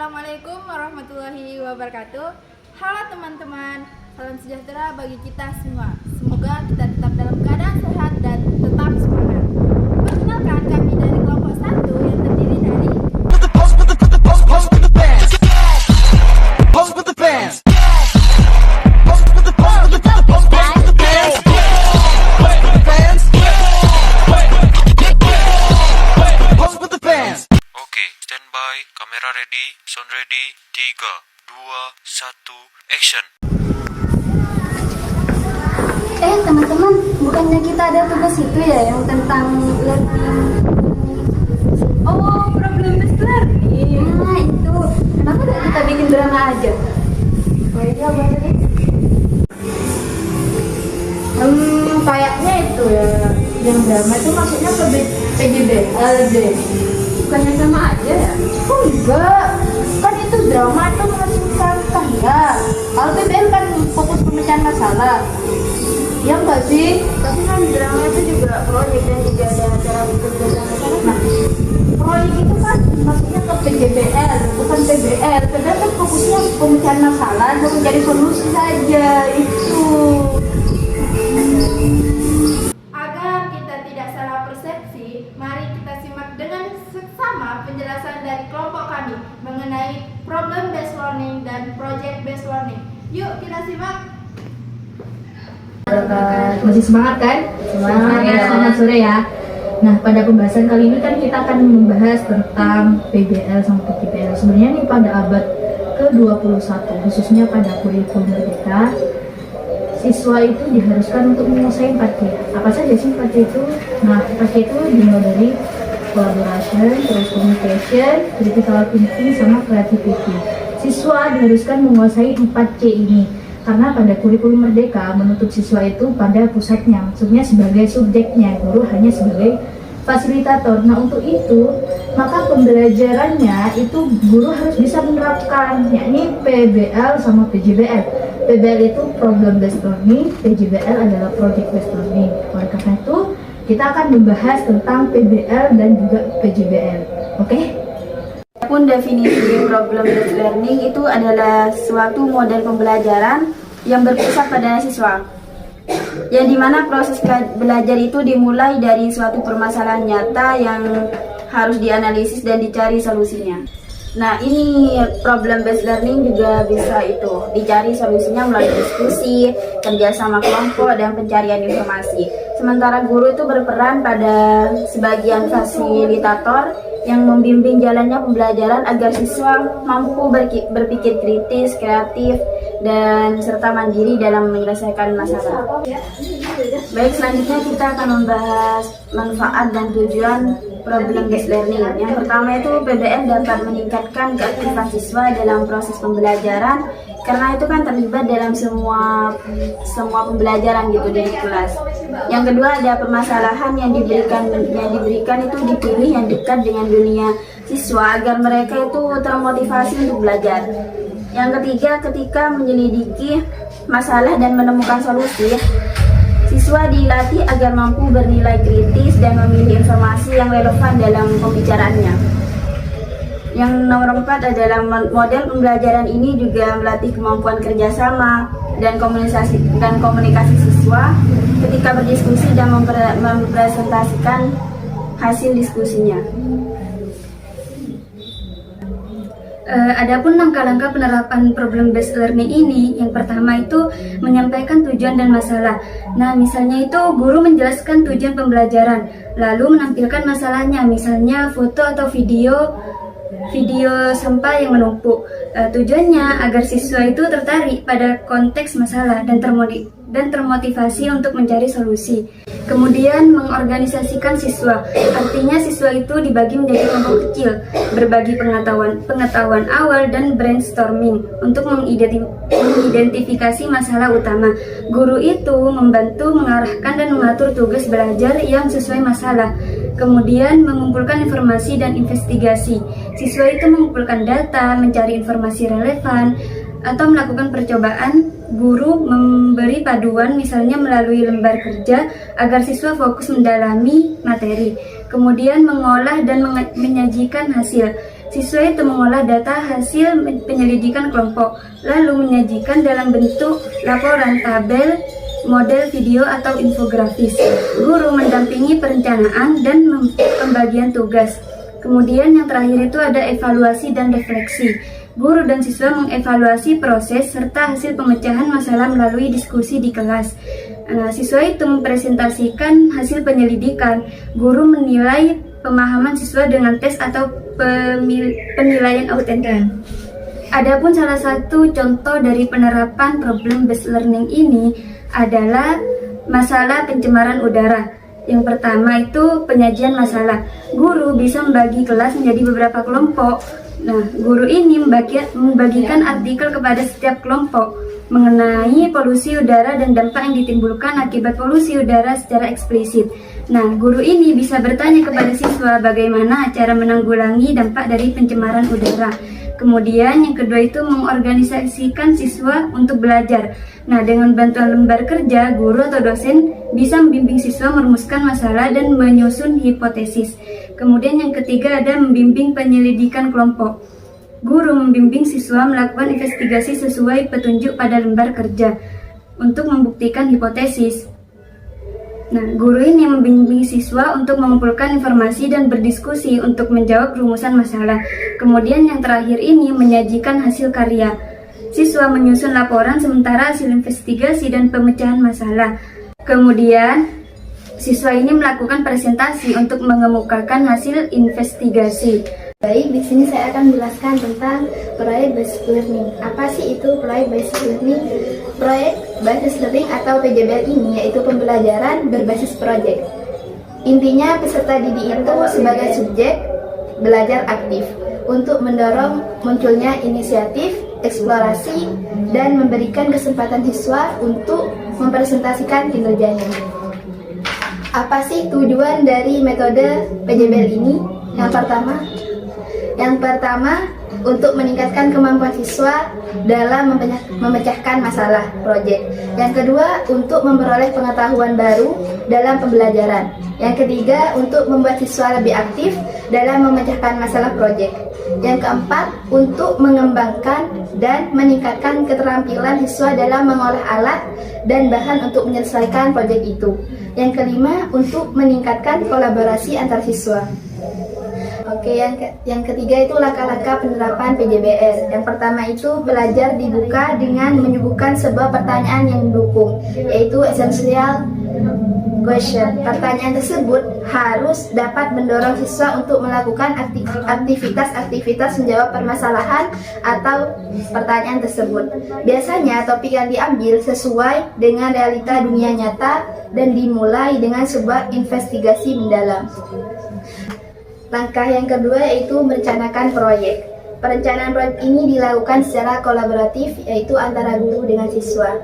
Assalamualaikum warahmatullahi wabarakatuh. Halo teman-teman, salam sejahtera bagi kita semua. Semoga kita tetap dalam keadaan sehat dan tetap semangat. Perkenalkan, kami dari kelompok 1 yang terdiri dari Standby, kamera ready, sound ready, 3, 2, 1, action. Teman-teman, bukannya kita ada tugas itu ya yang tentang learning? Oh, problem-based learning. Nah itu, kenapa gak kita bikin drama aja? Oh iya, boleh deh. Kayaknya itu ya, yang drama itu maksudnya ke PJBLD. Bukannya sama aja ya? Oh enggak, kan itu drama itu menghasilkan karya. Kalau PBL kan fokus pemecahan masalah. Ya enggak sih? Tapi kan drama itu juga proyek dan juga ada acara bekerja sama. Nah, proyek itu kan maksudnya ke PJBL, bukan PBL. PBL kan fokusnya pemecahan masalah dan mencari solusi saja itu. Agar kita tidak salah persepsi, mari kita simak dengan seksama penjelasan dari kelompok kami mengenai problem based learning dan project based learning. Yuk kita simak. Masih semangat kan? Semangat ya, selamat sore ya. Nah, pada pembahasan kali ini kan kita akan membahas tentang PBL sama PJBL. Sebenarnya nih pada abad ke-21, khususnya pada kurikulum merdeka, siswa itu diharuskan untuk menguasai 4C. Apa saja sih 4C itu? Nah, 4C itu dimulai dari collaboration, terus communication, critical thinking, sama creativity. Siswa diharuskan menguasai 4C ini karena pada kurikulum merdeka menuntut siswa itu pada pusatnya, maksudnya sebagai subjeknya, guru hanya sebagai fasilitator. Nah, untuk itu maka pembelajarannya itu guru harus bisa menerapkan, yakni PBL sama PJBL. PBL itu problem based learning, PJBL adalah project based learning. Oleh karena itu kita akan membahas tentang PBL dan juga PJBL. Oke? Pun definisi problem based learning itu adalah suatu model pembelajaran yang berpusat pada siswa, yang dimana proses belajar itu dimulai dari suatu permasalahan nyata yang harus dianalisis dan dicari solusinya. Nah, ini problem based learning juga bisa itu dicari solusinya melalui diskusi, kerjasama kelompok, dan pencarian informasi. Sementara guru itu berperan pada sebagian fasilitator yang membimbing jalannya pembelajaran agar siswa mampu berpikir kritis, kreatif, dan serta mandiri dalam menyelesaikan masalah. Baik, selanjutnya kita akan membahas manfaat dan tujuan problem based learning. Yang pertama itu PBL dapat meningkatkan keaktifan siswa dalam proses pembelajaran karena itu kan terlibat dalam semua pembelajaran gitu di kelas. Yang kedua, ada permasalahan yang diberikan itu dipilih yang dekat dengan dunia siswa agar mereka itu termotivasi untuk belajar. Yang ketiga, ketika menyelidiki masalah dan menemukan solusi, siswa dilatih agar mampu bernilai kritis dan memilih informasi yang relevan dalam pembicaraannya. Yang nomor 4 adalah model pembelajaran ini juga melatih kemampuan kerjasama dan komunikasi siswa ketika berdiskusi dan mempresentasikan hasil diskusinya. Adapun langkah-langkah penerapan problem based learning ini, yang pertama itu menyampaikan tujuan dan masalah. Nah, misalnya itu guru menjelaskan tujuan pembelajaran, lalu menampilkan masalahnya, misalnya foto atau video sampah yang menumpuk. Tujuannya agar siswa itu tertarik pada konteks masalah dan termotivasi untuk mencari solusi. Kemudian mengorganisasikan siswa, artinya siswa itu dibagi menjadi kelompok kecil, berbagi pengetahuan awal dan brainstorming untuk mengidentifikasi masalah utama. Guru itu membantu mengarahkan dan mengatur tugas belajar yang sesuai masalah. Kemudian mengumpulkan informasi dan investigasi. Siswa itu mengumpulkan data, mencari informasi relevan, atau melakukan percobaan. Guru memberi paduan misalnya melalui lembar kerja agar siswa fokus mendalami materi. Kemudian mengolah dan menyajikan hasil. Siswa itu mengolah data hasil penyelidikan kelompok, lalu menyajikan dalam bentuk laporan, tabel, model video atau infografis. Guru mendampingi perencanaan dan pembagian tugas. Kemudian yang terakhir itu ada evaluasi dan refleksi. Guru dan siswa mengevaluasi proses serta hasil pemecahan masalah melalui diskusi di kelas. Siswa itu mempresentasikan hasil penyelidikan. Guru menilai pemahaman siswa dengan tes atau penilaian autentik. Adapun salah satu contoh dari penerapan problem based learning ini adalah masalah pencemaran udara. Yang pertama itu penyajian masalah. Guru bisa membagi kelas menjadi beberapa kelompok. Nah, guru ini membagikan artikel kepada setiap kelompok mengenai polusi udara dan dampak yang ditimbulkan akibat polusi udara secara eksplisit. Nah, guru ini bisa bertanya kepada siswa bagaimana cara menanggulangi dampak dari pencemaran udara. Kemudian yang kedua itu mengorganisasikan siswa untuk belajar. Nah, dengan bantuan lembar kerja, guru atau dosen bisa membimbing siswa merumuskan masalah dan menyusun hipotesis. Kemudian yang ketiga ada membimbing penyelidikan kelompok. Guru membimbing siswa melakukan investigasi sesuai petunjuk pada lembar kerja untuk membuktikan hipotesis. Nah, guru ini membimbing siswa untuk mengumpulkan informasi dan berdiskusi untuk menjawab rumusan masalah. Kemudian yang terakhir ini menyajikan hasil karya. Siswa menyusun laporan sementara hasil investigasi dan pemecahan masalah. Kemudian siswa ini melakukan presentasi untuk mengemukakan hasil investigasi. Baik, di sini saya akan menjelaskan tentang proyek based learning. Apa sih itu proyek based learning? Proyek based learning atau PJBL ini yaitu pembelajaran berbasis proyek. Intinya peserta didik itu sebagai subjek belajar aktif untuk mendorong munculnya inisiatif, eksplorasi, dan memberikan kesempatan siswa untuk mempresentasikan kinerjanya. Apa sih tujuan dari metode PJBL ini? Yang pertama, untuk meningkatkan kemampuan siswa dalam memecahkan masalah proyek. Yang kedua, untuk memperoleh pengetahuan baru dalam pembelajaran. Yang ketiga, untuk membuat siswa lebih aktif dalam memecahkan masalah proyek. Yang keempat, untuk mengembangkan dan meningkatkan keterampilan siswa dalam mengolah alat dan bahan untuk menyelesaikan proyek itu. Yang kelima, untuk meningkatkan kolaborasi antar siswa. Oke, yang ketiga itu langkah-langkah penerapan PJBL. Yang pertama itu belajar dibuka dengan menyuguhkan sebuah pertanyaan yang mendukung, yaitu essential question. Pertanyaan tersebut harus dapat mendorong siswa untuk melakukan aktivitas menjawab permasalahan atau pertanyaan tersebut. Biasanya topik yang diambil sesuai dengan realita dunia nyata dan dimulai dengan sebuah investigasi mendalam. Langkah yang kedua yaitu merencanakan proyek. Perencanaan proyek ini dilakukan secara kolaboratif, yaitu antara guru dengan siswa.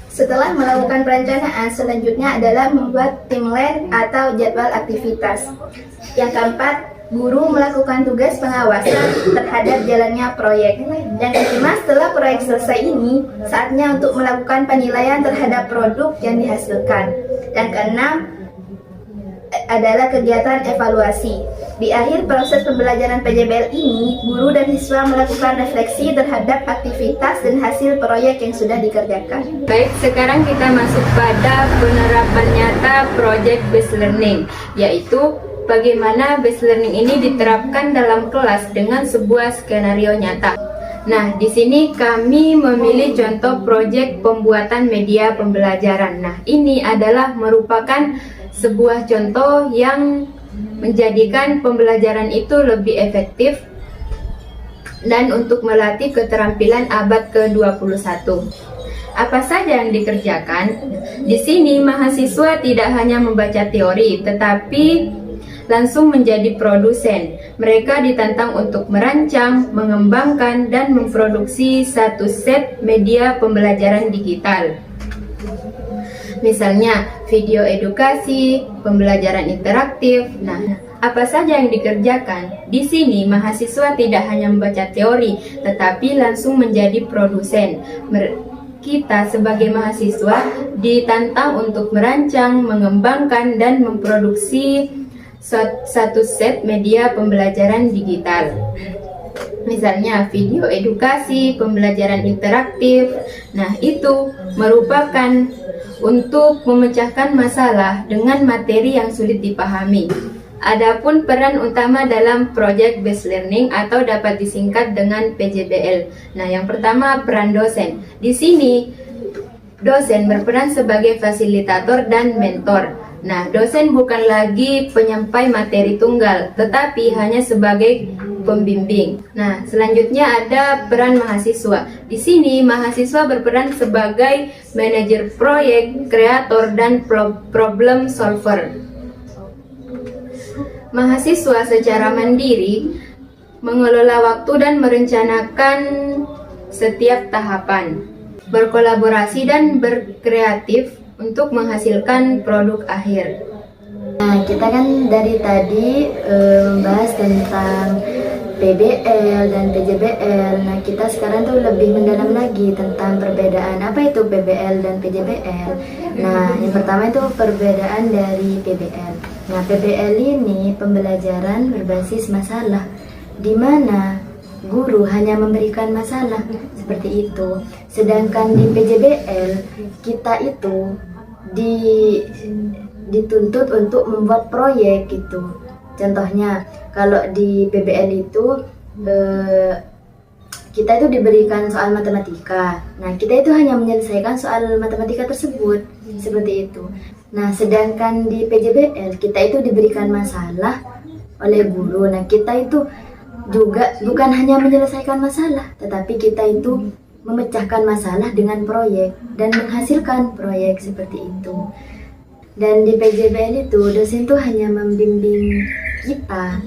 Setelah melakukan perencanaan, selanjutnya adalah membuat timeline atau jadwal aktivitas. Yang keempat, guru melakukan tugas pengawasan terhadap jalannya proyek. Yang kelima, setelah proyek selesai ini, saatnya untuk melakukan penilaian terhadap produk yang dihasilkan. Yang keenam adalah kegiatan evaluasi. Di akhir proses pembelajaran PJBL ini, guru dan siswa melakukan refleksi terhadap aktivitas dan hasil proyek yang sudah dikerjakan. Baik, sekarang kita masuk pada penerapan nyata project based learning, yaitu bagaimana based learning ini diterapkan dalam kelas dengan sebuah skenario nyata. Nah, di sini kami memilih contoh proyek pembuatan media pembelajaran. Nah, ini adalah merupakan sebuah contoh yang menjadikan pembelajaran itu lebih efektif dan untuk melatih keterampilan abad ke-21. Apa saja yang dikerjakan? Di sini mahasiswa tidak hanya membaca teori, tetapi langsung menjadi produsen. Mereka ditantang untuk merancang, mengembangkan, dan memproduksi satu set media pembelajaran digital. Misalnya video edukasi, pembelajaran interaktif. Nah, apa saja yang dikerjakan? Di sini mahasiswa tidak hanya membaca teori, tetapi langsung menjadi produsen. Kita sebagai mahasiswa ditantang untuk merancang, mengembangkan, dan memproduksi satu set media pembelajaran digital. Misalnya video edukasi, pembelajaran interaktif. Nah, itu merupakan untuk memecahkan masalah dengan materi yang sulit dipahami. Adapun peran utama dalam Project Based Learning atau dapat disingkat dengan PJBL. Nah, yang pertama peran dosen. Di sini dosen berperan sebagai fasilitator dan mentor. Nah, dosen bukan lagi penyampai materi tunggal, tetapi hanya sebagai pembimbing. Nah, selanjutnya ada peran mahasiswa. Di sini mahasiswa berperan sebagai manajer proyek, kreator, dan problem solver. Mahasiswa secara mandiri mengelola waktu dan merencanakan setiap tahapan, berkolaborasi dan berkreatif untuk menghasilkan produk akhir. Nah, kita kan dari tadi membahas tentang PBL dan PJBL. Nah, kita sekarang tuh lebih mendalam lagi tentang perbedaan apa itu PBL dan PJBL. Nah, yang pertama itu perbedaan dari PBL. Nah, PBL ini pembelajaran berbasis masalah, di mana guru hanya memberikan masalah seperti itu. Sedangkan di PJBL kita itu dituntut untuk membuat proyek gitu. Contohnya, kalau di PBL itu kita itu diberikan soal matematika. Nah, kita itu hanya menyelesaikan soal matematika tersebut, seperti itu. Nah, sedangkan di PJBL kita itu diberikan masalah oleh guru. Nah, kita itu juga bukan hanya menyelesaikan masalah, tetapi kita itu memecahkan masalah dengan proyek dan menghasilkan proyek seperti itu. Dan di PJBL itu dosen tuh hanya membimbing kita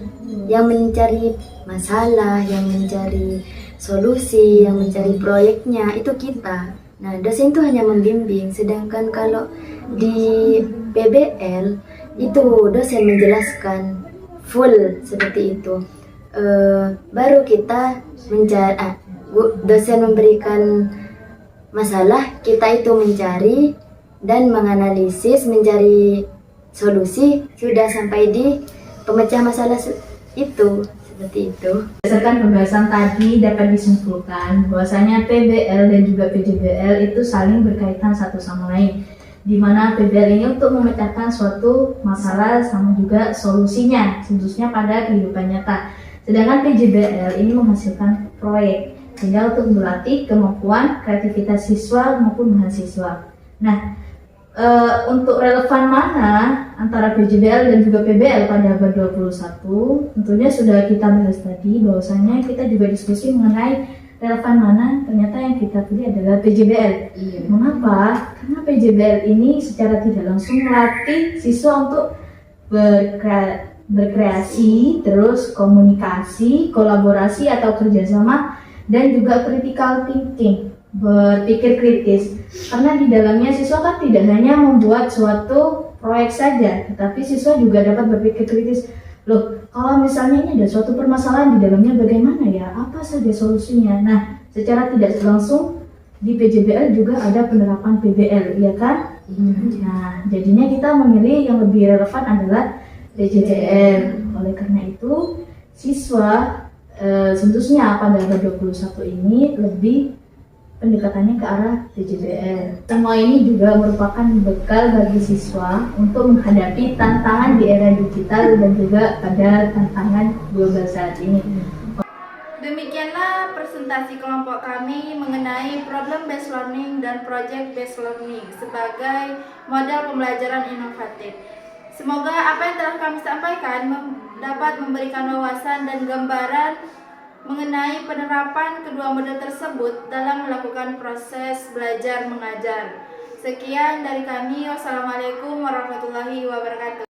yang mencari masalah, yang mencari solusi, yang mencari proyeknya, itu kita. Nah, dosen itu hanya membimbing, sedangkan kalau di PBL itu dosen menjelaskan full seperti itu. Baru kita mencari, dosen memberikan masalah, kita itu mencari dan menganalisis, mencari solusi, sudah sampai di pemecah masalah itu, seperti itu. Berdasarkan pembahasan tadi dapat disimpulkan bahwasanya PBL dan juga PJBL itu saling berkaitan satu sama lain, di mana PBL ini untuk memecahkan suatu masalah sama juga solusinya, khususnya pada kehidupan nyata. Sedangkan PJBL ini menghasilkan proyek, sehingga untuk melatih kemampuan kreativitas siswa maupun mahasiswa. Nah, untuk relevan mana antara PJBL dan juga PBL pada abad 21, tentunya sudah kita bahas tadi, bahwasanya kita juga diskusi mengenai relevan mana, ternyata yang kita pilih adalah PJBL. Mengapa? Karena PJBL ini secara tidak langsung melatih siswa untuk berkreasi, terus komunikasi, kolaborasi atau kerjasama, dan juga critical thinking, berpikir kritis. Karena di dalamnya siswa kan tidak hanya membuat suatu proyek saja, tetapi siswa juga dapat berpikir kritis. Loh, kalau misalnya ini ada suatu permasalahan di dalamnya, bagaimana ya? Apa saja solusinya? Nah, secara tidak langsung di PJBL juga ada penerapan PBL, ya kan? Nah, jadinya kita memilih yang lebih relevan adalah PJBL. Oleh karena itu, siswa seharusnya pada abad 21 ini lebih pendekatannya ke arah PJBL. Semua ini juga merupakan bekal bagi siswa untuk menghadapi tantangan di era digital dan juga pada tantangan global saat ini. Demikianlah presentasi kelompok kami mengenai problem based learning dan project based learning sebagai model pembelajaran inovatif. Semoga apa yang telah kami sampaikan dapat memberikan wawasan dan gambaran mengenai penerapan kedua model tersebut dalam melakukan proses belajar mengajar. Sekian dari kami. Wassalamualaikum warahmatullahi wabarakatuh.